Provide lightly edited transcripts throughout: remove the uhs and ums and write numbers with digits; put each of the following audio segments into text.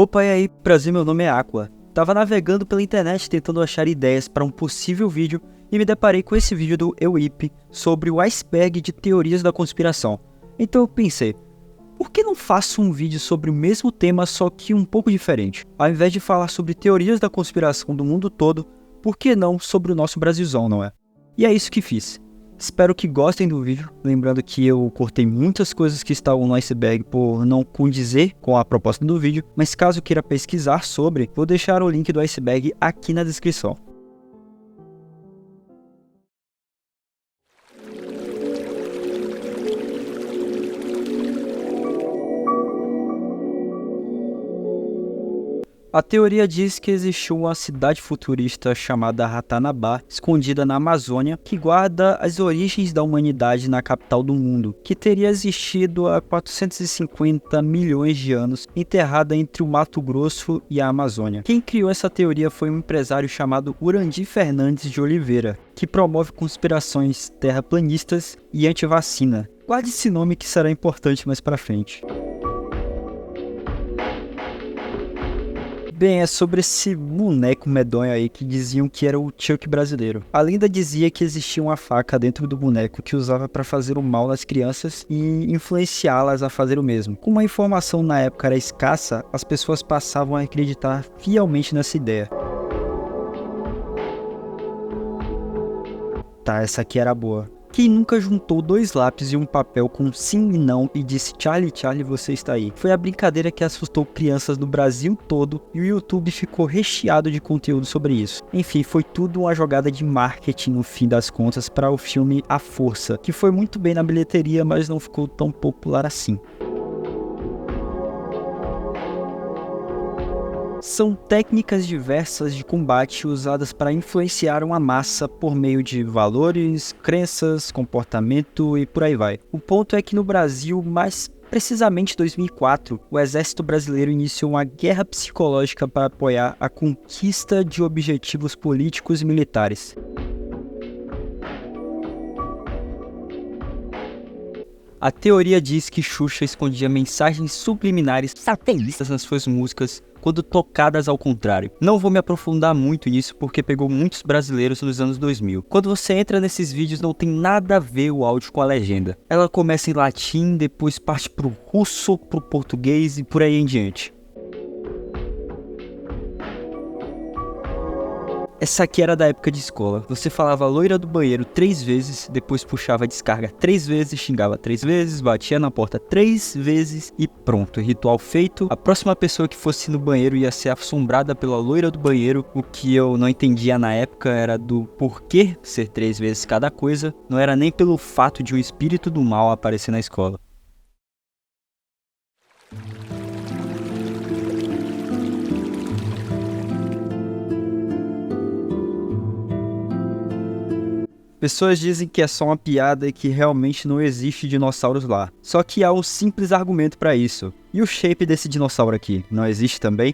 Opa, e aí, prazer, meu nome é Aqua. Tava navegando pela internet tentando achar ideias para um possível vídeo e me deparei com esse vídeo do EUIP sobre o iceberg de teorias da conspiração. Então eu pensei, por que não faço um vídeo sobre o mesmo tema só que um pouco diferente? Ao invés de falar sobre teorias da conspiração do mundo todo, por que não sobre o nosso Brasilzão, não é? E é isso que fiz. Espero que gostem do vídeo, lembrando que eu cortei muitas coisas que estavam no iceberg por não condizer com a proposta do vídeo, mas caso queira pesquisar sobre, vou deixar o link do iceberg aqui na descrição. A teoria diz que existiu uma cidade futurista chamada Ratanabá, escondida na Amazônia, que guarda as origens da humanidade na capital do mundo, que teria existido há 450 milhões de anos, enterrada entre o Mato Grosso e a Amazônia. Quem criou essa teoria foi um empresário chamado Urandir Fernandes de Oliveira, que promove conspirações terraplanistas e anti-vacina. Guarde esse nome que será importante mais pra frente. Bem, é sobre esse boneco medonho aí que diziam que era o Chuck brasileiro. A lenda dizia que existia uma faca dentro do boneco que usava para fazer o mal nas crianças e influenciá-las a fazer o mesmo. Como a informação na época era escassa, as pessoas passavam a acreditar fielmente nessa ideia. Tá, essa aqui era boa. Quem nunca juntou dois lápis e um papel com sim e não e disse Charlie, Charlie, você está aí? Foi a brincadeira que assustou crianças do Brasil todo e o YouTube ficou recheado de conteúdo sobre isso. Enfim, foi tudo uma jogada de marketing no fim das contas para o filme A Força, que foi muito bem na bilheteria, mas não ficou tão popular assim. São técnicas diversas de combate usadas para influenciar uma massa por meio de valores, crenças, comportamento e por aí vai. O ponto é que no Brasil, mais precisamente em 2004, o exército brasileiro iniciou uma guerra psicológica para apoiar a conquista de objetivos políticos e militares. A teoria diz que Xuxa escondia mensagens subliminares satanistas nas suas músicas quando tocadas ao contrário. Não vou me aprofundar muito nisso porque pegou muitos brasileiros nos anos 2000. Quando você entra nesses vídeos não tem nada a ver o áudio com a legenda. Ela começa em latim, depois parte pro russo, pro português e por aí em diante. Essa aqui era da época de escola. Você falava loira do banheiro 3 vezes, depois puxava a descarga 3 vezes, xingava 3 vezes, batia na porta 3 vezes e pronto, ritual feito. A próxima pessoa que fosse no banheiro ia ser assombrada pela loira do banheiro. O que eu não entendia na época era do porquê ser 3 vezes cada coisa. Não era nem pelo fato de um espírito do mal aparecer na escola. Pessoas dizem que é só uma piada e que realmente não existe dinossauros lá. Só que há um simples argumento para isso. E o shape desse dinossauro aqui, não existe também?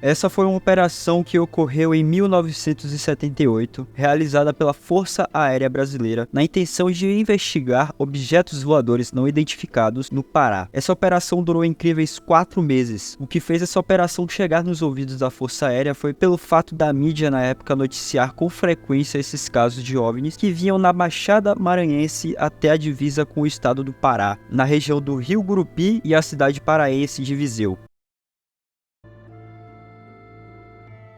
Essa foi uma operação que ocorreu em 1978, realizada pela Força Aérea Brasileira, na intenção de investigar objetos voadores não identificados no Pará. Essa operação durou incríveis 4 meses. O que fez essa operação chegar nos ouvidos da Força Aérea foi pelo fato da mídia na época noticiar com frequência esses casos de OVNIs que vinham na Baixada Maranhense até a divisa com o estado do Pará, na região do Rio Gurupi e a cidade paraense de Viseu.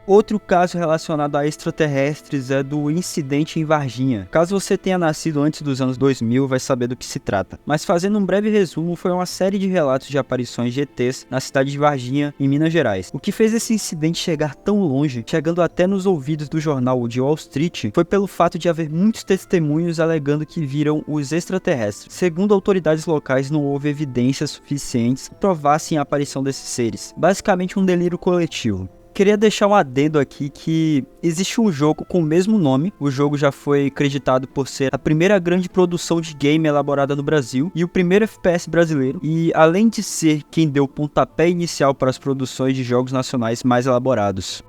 Outro caso relacionado a extraterrestres é do incidente em Varginha. Caso você tenha nascido antes dos anos 2000, vai saber do que se trata. Mas fazendo um breve resumo, foi uma série de relatos de aparições de ETs na cidade de Varginha, em Minas Gerais. O que fez esse incidente chegar tão longe, chegando até nos ouvidos do jornal de Wall Street, foi pelo fato de haver muitos testemunhos alegando que viram os extraterrestres. Segundo autoridades locais, não houve evidências suficientes que provassem a aparição desses seres. Basicamente um delírio coletivo. Queria deixar um adendo aqui que existe um jogo com o mesmo nome. O jogo já foi creditado por ser a primeira grande produção de game elaborada no Brasil e o primeiro FPS brasileiro. E além de ser quem deu o pontapé inicial para as produções de jogos nacionais mais elaborados.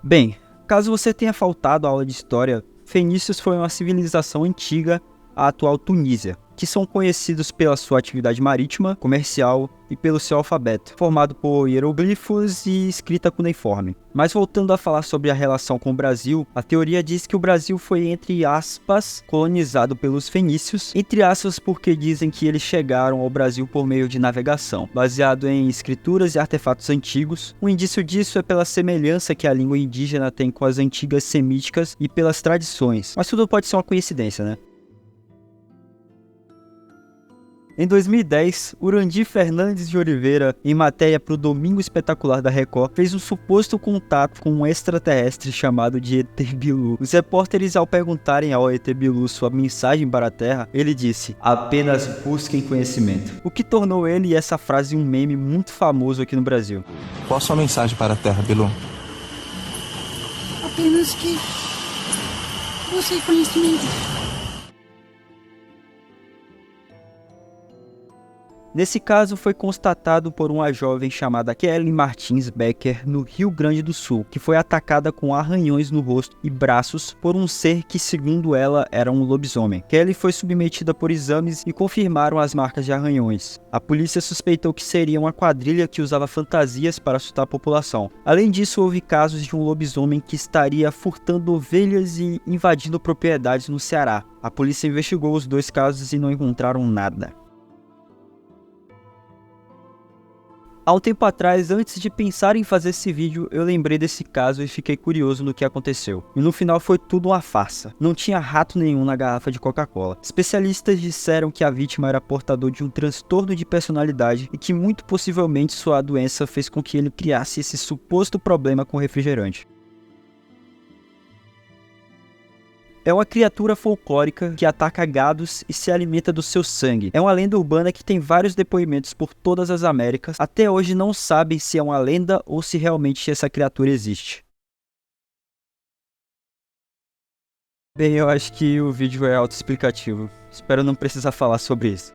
Bem, caso você tenha faltado a aula de história, Fenícios foi uma civilização antiga à atual Tunísia. que são conhecidos pela sua atividade marítima, comercial e pelo seu alfabeto, formado por hieroglifos e escrita cuneiforme. Mas voltando a falar sobre a relação com o Brasil, a teoria diz que o Brasil foi, entre aspas, colonizado pelos fenícios, entre aspas porque dizem que eles chegaram ao Brasil por meio de navegação, baseado em escrituras e artefatos antigos. Um indício disso é pela semelhança que a língua indígena tem com as antigas semíticas e pelas tradições, mas tudo pode ser uma coincidência, né? Em 2010, Urandir Fernandes de Oliveira, em matéria para o Domingo Espetacular da Record, fez um suposto contato com um extraterrestre chamado de ET Bilu. Os repórteres, ao perguntarem ao ET Bilu sua mensagem para a Terra, ele disse: "Apenas busquem conhecimento", o que tornou ele e essa frase um meme muito famoso aqui no Brasil. Qual a sua mensagem para a Terra, Bilu? Apenas que busquem conhecimento. Nesse caso, foi constatado por uma jovem chamada Kelly Martins Becker, no Rio Grande do Sul, que foi atacada com arranhões no rosto e braços por um ser que, segundo ela, era um lobisomem. Kelly foi submetida por exames e confirmaram as marcas de arranhões. A polícia suspeitou que seria uma quadrilha que usava fantasias para assustar a população. Além disso, houve casos de um lobisomem que estaria furtando ovelhas e invadindo propriedades no Ceará. A polícia investigou os dois casos e não encontraram nada. Há um tempo atrás, antes de pensar em fazer esse vídeo, eu lembrei desse caso e fiquei curioso no que aconteceu. E no final foi tudo uma farsa. Não tinha rato nenhum na garrafa de Coca-Cola. Especialistas disseram que a vítima era portador de um transtorno de personalidade e que muito possivelmente sua doença fez com que ele criasse esse suposto problema com refrigerante. É uma criatura folclórica que ataca gados e se alimenta do seu sangue. É uma lenda urbana que tem vários depoimentos por todas as Américas. Até hoje não sabem se é uma lenda ou se realmente essa criatura existe. Bem, eu acho que o vídeo é autoexplicativo. Espero não precisar falar sobre isso.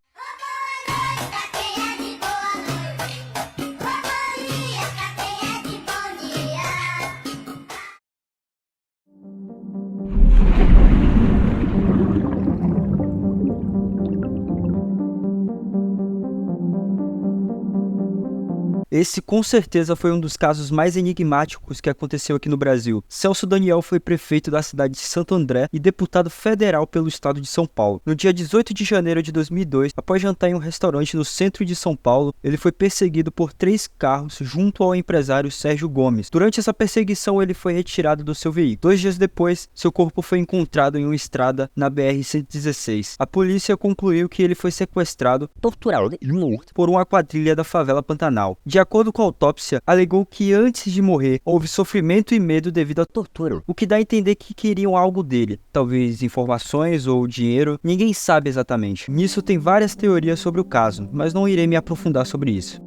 Esse com certeza foi um dos casos mais enigmáticos que aconteceu aqui no Brasil. Celso Daniel foi prefeito da cidade de Santo André e deputado federal pelo estado de São Paulo. No dia 18 de janeiro de 2002, após jantar em um restaurante no centro de São Paulo, ele foi perseguido por 3 carros junto ao empresário Sérgio Gomes. Durante essa perseguição, ele foi retirado do seu veículo. 2 dias depois, seu corpo foi encontrado em uma estrada na BR-116. A polícia concluiu que ele foi sequestrado, torturado e morto por uma quadrilha da favela Pantanal. De acordo com a autópsia, alegou que antes de morrer, houve sofrimento e medo devido à tortura, o que dá a entender que queriam algo dele, talvez informações ou dinheiro, ninguém sabe exatamente. Nisso tem várias teorias sobre o caso, mas não irei me aprofundar sobre isso.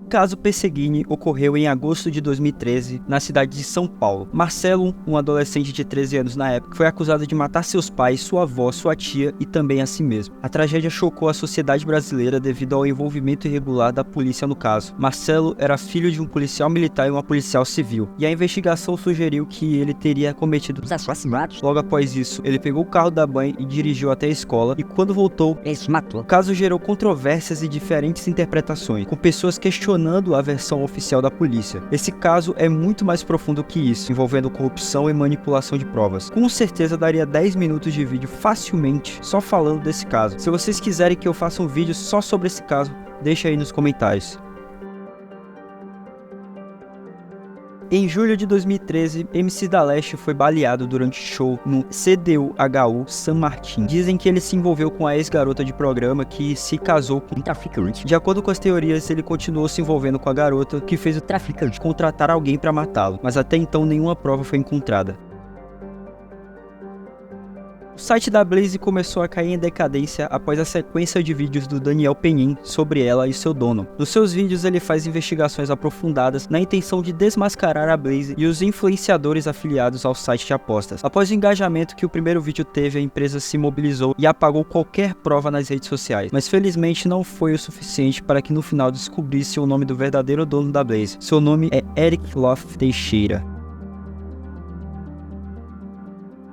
O caso Perseguini ocorreu em agosto de 2013, na cidade de São Paulo. Marcelo, um adolescente de 13 anos na época, foi acusado de matar seus pais, sua avó, sua tia e também a si mesmo. A tragédia chocou a sociedade brasileira devido ao envolvimento irregular da polícia no caso. Marcelo era filho de um policial militar e uma policial civil, e a investigação sugeriu que ele teria cometido os assassinatos. Logo após isso, ele pegou o carro da mãe e dirigiu até a escola, e quando voltou, ele se matou. O caso gerou controvérsias e diferentes interpretações, com pessoas questionando a versão oficial da polícia. Esse caso é muito mais profundo que isso, envolvendo corrupção e manipulação de provas. Com certeza daria 10 minutos de vídeo facilmente só falando desse caso. Se vocês quiserem que eu faça um vídeo só sobre esse caso, deixa aí nos comentários. Em julho de 2013, MC da Leste foi baleado durante show no CDU-HU San Martín. Dizem que ele se envolveu com a ex-garota de programa que se casou com um traficante. De acordo com as teorias, ele continuou se envolvendo com a garota que fez o traficante contratar alguém para matá-lo, mas até então nenhuma prova foi encontrada. O site da Blaze começou a cair em decadência após a sequência de vídeos do Daniel Penin sobre ela e seu dono. Nos seus vídeos ele faz investigações aprofundadas na intenção de desmascarar a Blaze e os influenciadores afiliados ao site de apostas. Após o engajamento que o primeiro vídeo teve, a empresa se mobilizou e apagou qualquer prova nas redes sociais, mas felizmente não foi o suficiente para que no final descobrisse o nome do verdadeiro dono da Blaze. Seu nome é Eric Love Teixeira.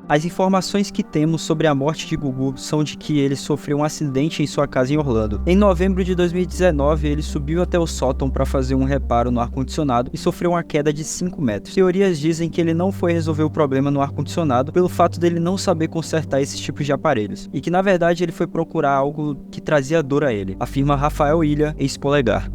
As informações que temos sobre a morte de Gugu são de que ele sofreu um acidente em sua casa em Orlando. Em novembro de 2019, ele subiu até o sótão para fazer um reparo no ar-condicionado e sofreu uma queda de 5 metros. Teorias dizem que ele não foi resolver o problema no ar-condicionado pelo fato dele não saber consertar esses tipos de aparelhos, e que na verdade ele foi procurar algo que trazia dor a ele, afirma Rafael Ilha, ex-polegar.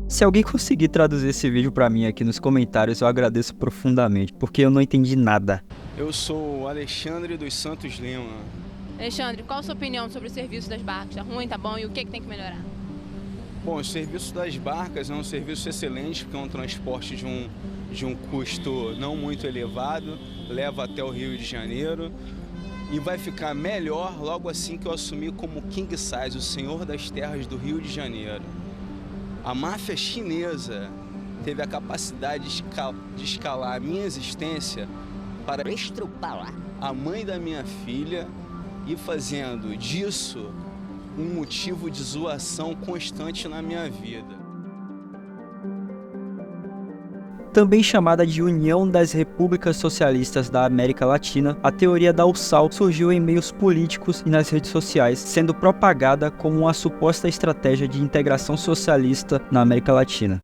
Se alguém conseguir traduzir esse vídeo pra mim aqui nos comentários, eu agradeço profundamente, porque eu não entendi nada. Eu sou o Alexandre dos Santos Lima. Alexandre, qual a sua opinião sobre o serviço das barcas? Tá ruim, tá bom? E o que tem que melhorar? Bom, o serviço das barcas é um serviço excelente, porque é um transporte de um custo não muito elevado, leva até o Rio de Janeiro e vai ficar melhor logo assim que eu assumir como King Size, o senhor das terras do Rio de Janeiro. A máfia chinesa teve a capacidade de escalar a minha existência para estrupar a mãe da minha filha e fazendo disso um motivo de zoação constante na minha vida. Também chamada de União das Repúblicas Socialistas da América Latina, a teoria da USAL surgiu em meios políticos e nas redes sociais, sendo propagada como uma suposta estratégia de integração socialista na América Latina.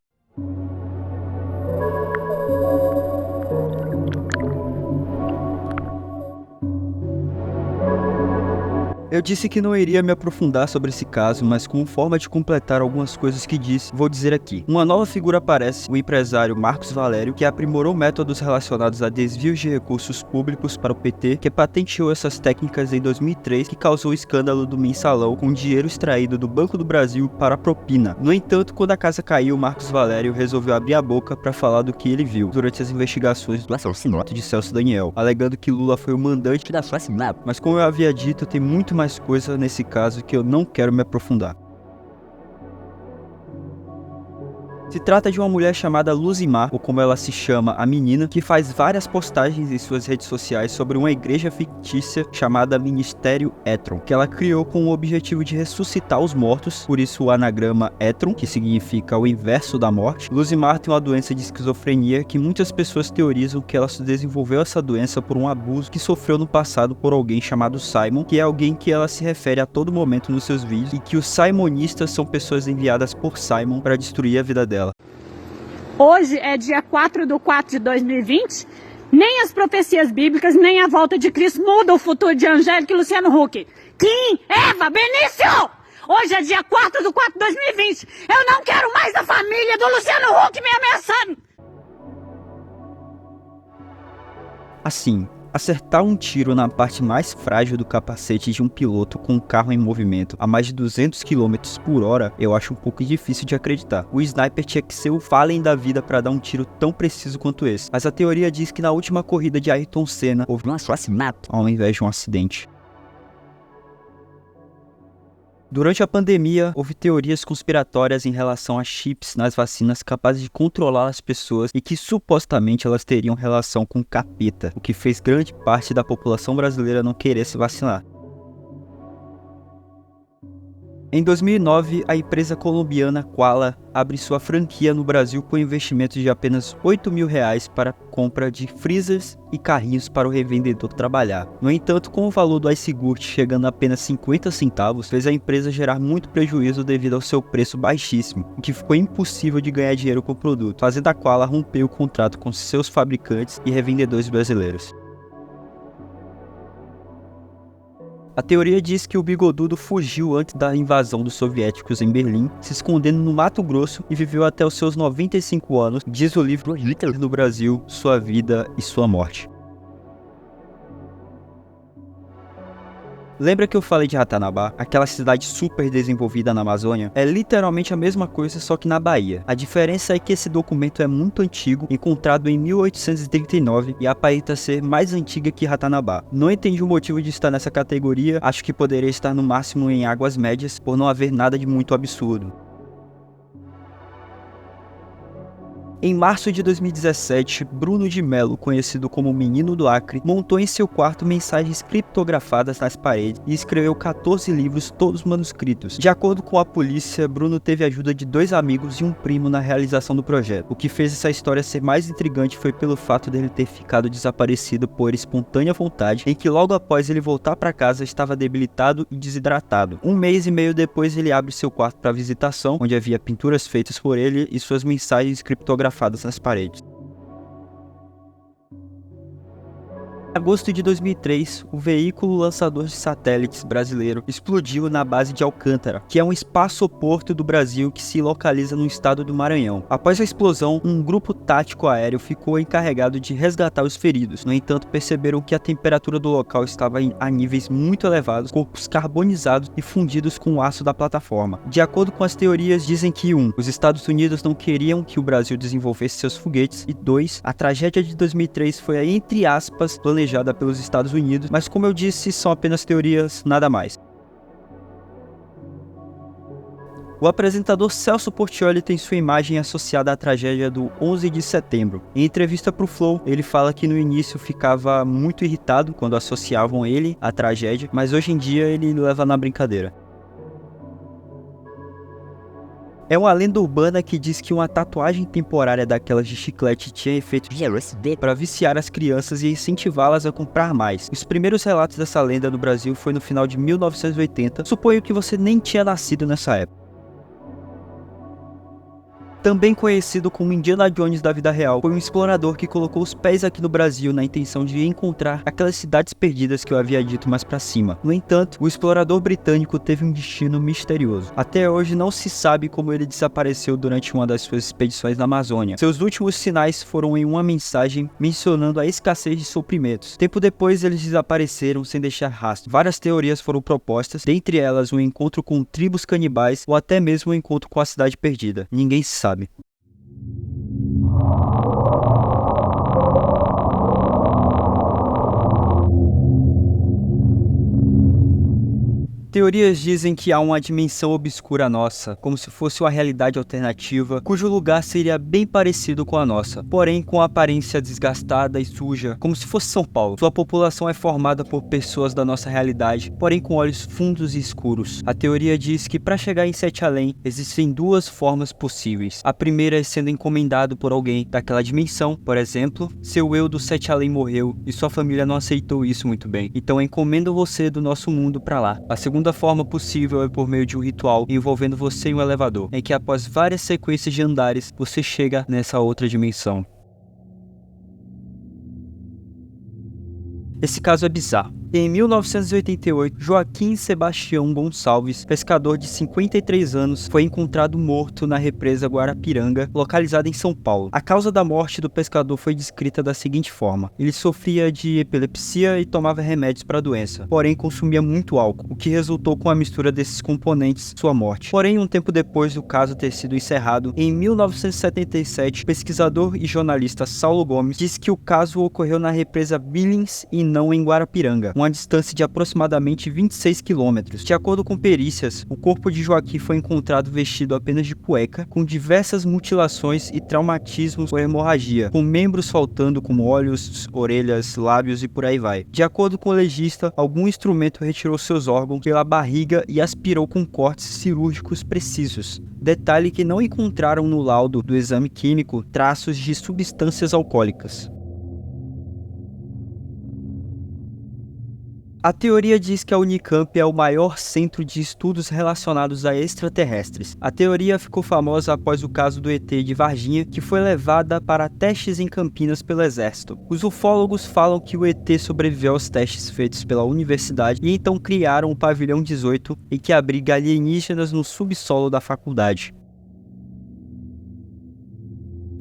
Eu disse que não iria me aprofundar sobre esse caso, mas como forma de completar algumas coisas que disse, vou dizer aqui. Uma nova figura aparece, o empresário Marcos Valério, que aprimorou métodos relacionados a desvios de recursos públicos para o PT, que patenteou essas técnicas em 2003, que causou o escândalo do mensalão com dinheiro extraído do Banco do Brasil para propina. No entanto, quando a casa caiu, Marcos Valério resolveu abrir a boca para falar do que ele viu durante as investigações do assassinato de Celso Daniel, alegando que Lula foi o mandante do assassinato. Mas como eu havia dito, tem muito mais coisa nesse caso que eu não quero me aprofundar. Se trata de uma mulher chamada Luzimar, ou como ela se chama, a menina, que faz várias postagens em suas redes sociais sobre uma igreja fictícia chamada Ministério Etron, que ela criou com o objetivo de ressuscitar os mortos, por isso o anagrama Etron, que significa o inverso da morte. Luzimar tem uma doença de esquizofrenia que muitas pessoas teorizam que ela desenvolveu essa doença por um abuso que sofreu no passado por alguém chamado Simon, que é alguém que ela se refere a todo momento nos seus vídeos, e que os Simonistas são pessoas enviadas por Simon para destruir a vida dela. Hoje é dia 4/4/2020, nem as profecias bíblicas, nem a volta de Cristo mudam o futuro de Angélica e Luciano Huck. Kim, Eva, Benício! Hoje é dia 4/4/2020. Eu não quero mais a família do Luciano Huck me ameaçando. Assim, acertar um tiro na parte mais frágil do capacete de um piloto com um carro em movimento a mais de 200 km por hora, eu acho um pouco difícil de acreditar. O sniper tinha que ser o Fallen da vida para dar um tiro tão preciso quanto esse. Mas a teoria diz que na última corrida de Ayrton Senna houve um assassinato ao invés de um acidente. Durante a pandemia, houve teorias conspiratórias em relação a chips nas vacinas capazes de controlar as pessoas e que supostamente elas teriam relação com capeta, o que fez grande parte da população brasileira não querer se vacinar. Em 2009, a empresa colombiana Quala abre sua franquia no Brasil com investimento de apenas R$8 mil para compra de freezers e carrinhos para o revendedor trabalhar. No entanto, com o valor do iogurte chegando a apenas 50 centavos, fez a empresa gerar muito prejuízo devido ao seu preço baixíssimo, o que ficou impossível de ganhar dinheiro com o produto, fazendo a Quala romper o contrato com seus fabricantes e revendedores brasileiros. A teoria diz que o bigodudo fugiu antes da invasão dos soviéticos em Berlim, se escondendo no Mato Grosso e viveu até os seus 95 anos, diz o livro Hitler no Brasil, Sua Vida e Sua Morte. Lembra que eu falei de Ratanabá, aquela cidade super desenvolvida na Amazônia? É literalmente a mesma coisa, só que na Bahia. A diferença é que esse documento é muito antigo, encontrado em 1839, e aparenta ser mais antiga que Ratanabá. Não entendi o motivo de estar nessa categoria, acho que poderia estar no máximo em águas médias, por não haver nada de muito absurdo. Em março de 2017, Bruno de Mello, conhecido como Menino do Acre, montou em seu quarto mensagens criptografadas nas paredes e escreveu 14 livros, todos manuscritos. De acordo com a polícia, Bruno teve a ajuda de 2 amigos e um primo na realização do projeto. O que fez essa história ser mais intrigante foi pelo fato dele ter ficado desaparecido por espontânea vontade, em que logo após ele voltar para casa estava debilitado e desidratado. 1 mês e meio depois ele abre seu quarto para visitação, onde havia pinturas feitas por ele e suas mensagens criptografadas nas paredes. Em agosto de 2003, o veículo lançador de satélites brasileiro explodiu na base de Alcântara, que é um espaçoporto do Brasil que se localiza no estado do Maranhão. Após a explosão, um grupo tático aéreo ficou encarregado de resgatar os feridos. No entanto, perceberam que a temperatura do local estava a níveis muito elevados, corpos carbonizados e fundidos com o aço da plataforma. De acordo com as teorias, dizem que 1. Os Estados Unidos não queriam que o Brasil desenvolvesse seus foguetes e 2. A tragédia de 2003 foi a, entre aspas, planejada pelos Estados Unidos, mas como eu disse, são apenas teorias, nada mais. O apresentador Celso Portiolli tem sua imagem associada à tragédia do 11 de setembro. Em entrevista para o Flow, ele fala que no início ficava muito irritado quando associavam ele à tragédia, mas hoje em dia ele leva na brincadeira. É uma lenda urbana que diz que uma tatuagem temporária daquelas de chiclete tinha efeito para viciar as crianças e incentivá-las a comprar mais. Os primeiros relatos dessa lenda no Brasil foi no final de 1980, suponho que você nem tinha nascido nessa época. Também conhecido como Indiana Jones da vida real, foi um explorador que colocou os pés aqui no Brasil na intenção de encontrar aquelas cidades perdidas que eu havia dito mais pra cima. No entanto, o explorador britânico teve um destino misterioso. Até hoje não se sabe como ele desapareceu durante uma das suas expedições na Amazônia. Seus últimos sinais foram em uma mensagem mencionando a escassez de suprimentos. Tempo depois eles desapareceram sem deixar rastro. Várias teorias foram propostas, dentre elas um encontro com tribos canibais ou até mesmo um encontro com a cidade perdida. Ninguém sabe. Teorias dizem que há uma dimensão obscura nossa, como se fosse uma realidade alternativa, cujo lugar seria bem parecido com a nossa, porém com aparência desgastada e suja, como se fosse São Paulo. Sua população é formada por pessoas da nossa realidade, porém com olhos fundos e escuros. A teoria diz que para chegar em Sete Além, existem 2 formas possíveis. A primeira é sendo encomendado por alguém daquela dimensão, por exemplo, seu eu do Sete Além morreu e sua família não aceitou isso muito bem, então encomendo você do nosso mundo para lá. A segunda forma possível é por meio de um ritual envolvendo você em um elevador, em que após várias sequências de andares, você chega nessa outra dimensão. Esse caso é bizarro. Em 1988, Joaquim Sebastião Gonçalves, pescador de 53 anos, foi encontrado morto na represa Guarapiranga, localizada em São Paulo. A causa da morte do pescador foi descrita da seguinte forma: ele sofria de epilepsia e tomava remédios para a doença, porém consumia muito álcool, o que resultou com a mistura desses componentes sua morte. Porém, um tempo depois do caso ter sido encerrado, em 1977, o pesquisador e jornalista Saulo Gomes disse que o caso ocorreu na represa Billings e não em Guarapiranga, uma distância de aproximadamente 26 quilômetros. De acordo com perícias, o corpo de Joaquim foi encontrado vestido apenas de cueca, com diversas mutilações e traumatismos por hemorragia, com membros faltando como olhos, orelhas, lábios e por aí vai. De acordo com o legista, algum instrumento retirou seus órgãos pela barriga e aspirou com cortes cirúrgicos precisos. Detalhe que não encontraram no laudo do exame químico traços de substâncias alcoólicas. A teoria diz que a Unicamp é o maior centro de estudos relacionados a extraterrestres. A teoria ficou famosa após o caso do ET de Varginha, que foi levada para testes em Campinas pelo Exército. Os ufólogos falam que o ET sobreviveu aos testes feitos pela universidade e então criaram o Pavilhão 18, em que abriga alienígenas no subsolo da faculdade.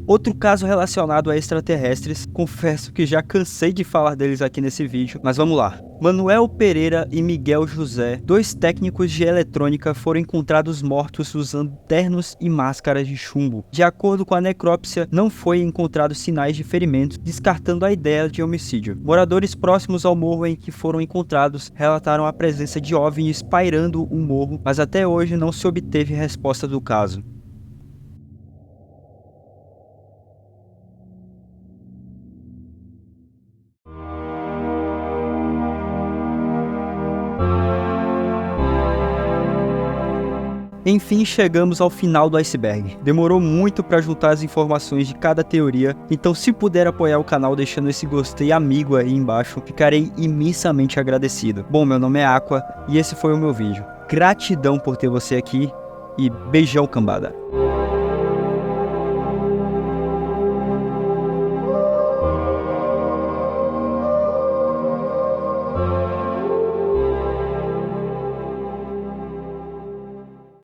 Outro caso relacionado a extraterrestres, confesso que já cansei de falar deles aqui nesse vídeo, mas vamos lá. Manuel Pereira e Miguel José, 2 técnicos de eletrônica, foram encontrados mortos usando ternos e máscaras de chumbo. De acordo com a necrópsia, não foi encontrados sinais de ferimentos, descartando a ideia de homicídio. Moradores próximos ao morro em que foram encontrados relataram a presença de OVNIs pairando o morro, mas até hoje não se obteve resposta do caso. Enfim, chegamos ao final do iceberg. Demorou muito para juntar as informações de cada teoria, então se puder apoiar o canal deixando esse gostei amigo aí embaixo, ficarei imensamente agradecido. Bom, meu nome é Aqua e esse foi o meu vídeo. Gratidão por ter você aqui e beijão, cambada.